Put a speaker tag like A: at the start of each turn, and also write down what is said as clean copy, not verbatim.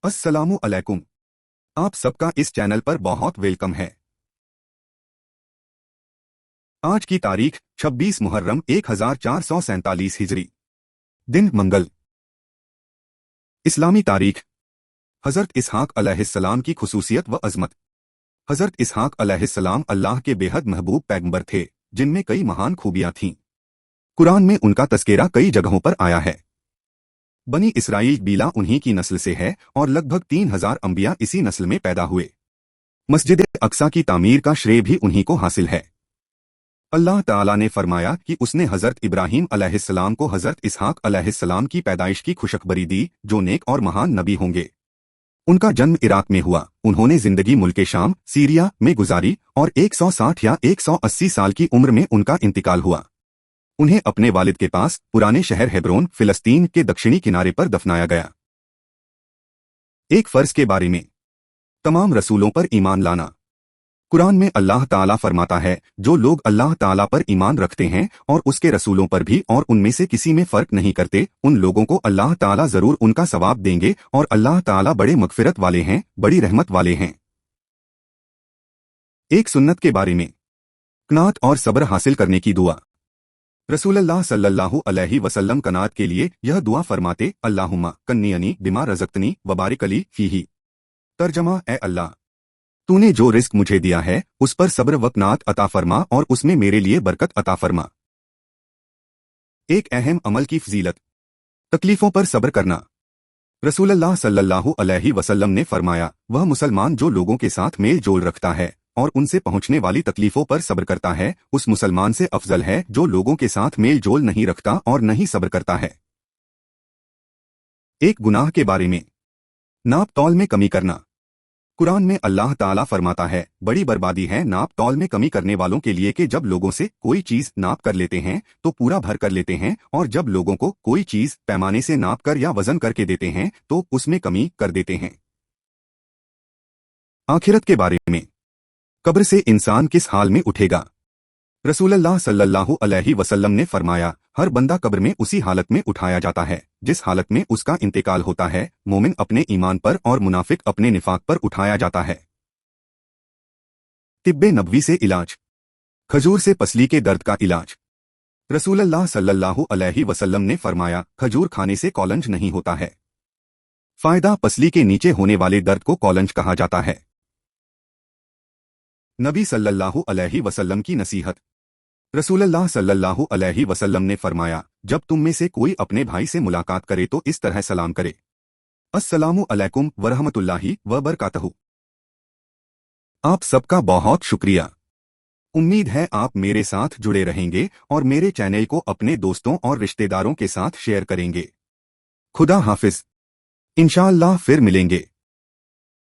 A: अस्सलामु अलैकुम। आप सबका इस चैनल पर बहुत वेलकम है। आज की तारीख 26 मुहर्रम 1447 हिजरी, दिन मंगल। इस्लामी तारीख। हजरत इसहाक अलैहिस्सलाम की खुसूसियत व अजमत। हजरत इसहाक अलैहिस्सलाम अल्लाह के बेहद महबूब पैगंबर थे, जिनमें कई महान खूबियां थीं। कुरान में उनका तस्करा कई जगहों पर आया है। बनी इसराइल बीला उन्हीं की नस्ल से है और लगभग 3000 अंबिया इसी नस्ल में पैदा हुए। मस्जिद अक्सा की तामीर का श्रेय भी उन्हीं को हासिल है। अल्लाह ताला ने फरमाया कि उसने हजरत इब्राहीम अलैहिस्सलाम को हजरत इसहाक अलैहिस्सलाम की पैदाइश की खुशखबरी दी, जो नेक और महान नबी होंगे। उनका जन्म इराक में हुआ। उन्होंने जिंदगी मुल्क शाम सीरिया में गुजारी और 160 या 180 साल की उम्र में उनका इंतकाल हुआ। उन्हें अपने वालिद के पास पुराने शहर हेब्रोन फिलिस्तीन के दक्षिणी किनारे पर दफनाया गया। एक फर्ज के बारे में। तमाम रसूलों पर ईमान लाना। कुरान में अल्लाह ताला फरमाता है, जो लोग अल्लाह ताला पर ईमान रखते हैं और उसके रसूलों पर भी और उनमें से किसी में फर्क नहीं करते, उन लोगों को अल्लाह ताला जरूर उनका सवाब देंगे और अल्लाह ताला बड़े मगफिरत वाले हैं, बड़ी रहमत वाले हैं। एक सुन्नत के बारे में। कनात और सब्र हासिल करने की दुआ। रसूलुल्लाह सल्लल्लाहु अलैहि वसल्लम कनात के लिए यह दुआ फरमाते, अल्लाहुम्मा कन्नियनी बिमा रज़क़तनी वबारिक अली फीही। तर्जमा, ए अल्लाह, तूने जो रिस्क मुझे दिया है उस पर सब्र व कनात अता फरमा और उसमें मेरे लिए बरकत अता फरमा। एक अहम अमल की फजीलत। तकलीफों पर सब्र करना। रसूलुल्लाह सल्लल्लाहु अलैहि वसल्लम ने फरमाया, वह मुसलमान जो लोगों के साथ मेल जोल रखता है और उनसे पहुंचने वाली तकलीफों पर सब्र करता है, उस मुसलमान से अफजल है जो लोगों के साथ मेल जोल नहीं रखता और नहीं सब्र करता है। एक गुनाह के बारे में। नाप तौल में कमी करना। कुरान में अल्लाह ताला फरमाता है, बड़ी बर्बादी है नाप तौल में कमी करने वालों के लिए कि जब लोगों से कोई चीज नाप कर लेते हैं तो पूरा भर कर लेते हैं, और जब लोगों को कोई चीज पैमाने से नाप कर या वजन करके देते हैं तो उसमें कमी कर देते हैं। आखिरत के बारे में। कब्र से इंसान किस हाल में उठेगा। रसूलुल्लाह सल्लल्लाहु अलैहि वसल्लम ने फरमाया, हर बंदा कब्र में उसी हालत में उठाया जाता है जिस हालत में उसका इंतकाल होता है। मोमिन अपने ईमान पर और मुनाफिक अपने निफाक पर उठाया जाता है। तिब्बे नबवी से इलाज। खजूर से पसली के दर्द का इलाज। रसूलुल्लाह सल्लल्लाहु अलैहि वसल्लम ने फरमाया, खजूर खाने से कॉलंज नहीं होता है। फायदा, पसली के नीचे होने वाले दर्द को कॉलंज कहा जाता है। नबी सल्लल्लाहु अलैहि वसल्लम की नसीहत। रसूलुल्लाह सल्लल्लाहु अलैहि वसल्लम ने फरमाया, जब तुम में से कोई अपने भाई से मुलाकात करे तो इस तरह सलाम करे, अस्सलामु अलैकुम वरहमतुल्लाहि वबरकातहू। आप सबका बहुत शुक्रिया। उम्मीद है आप मेरे साथ जुड़े रहेंगे और मेरे चैनल को अपने दोस्तों और रिश्तेदारों के साथ शेयर करेंगे। खुदा हाफिज। इंशाअल्लाह फिर मिलेंगे।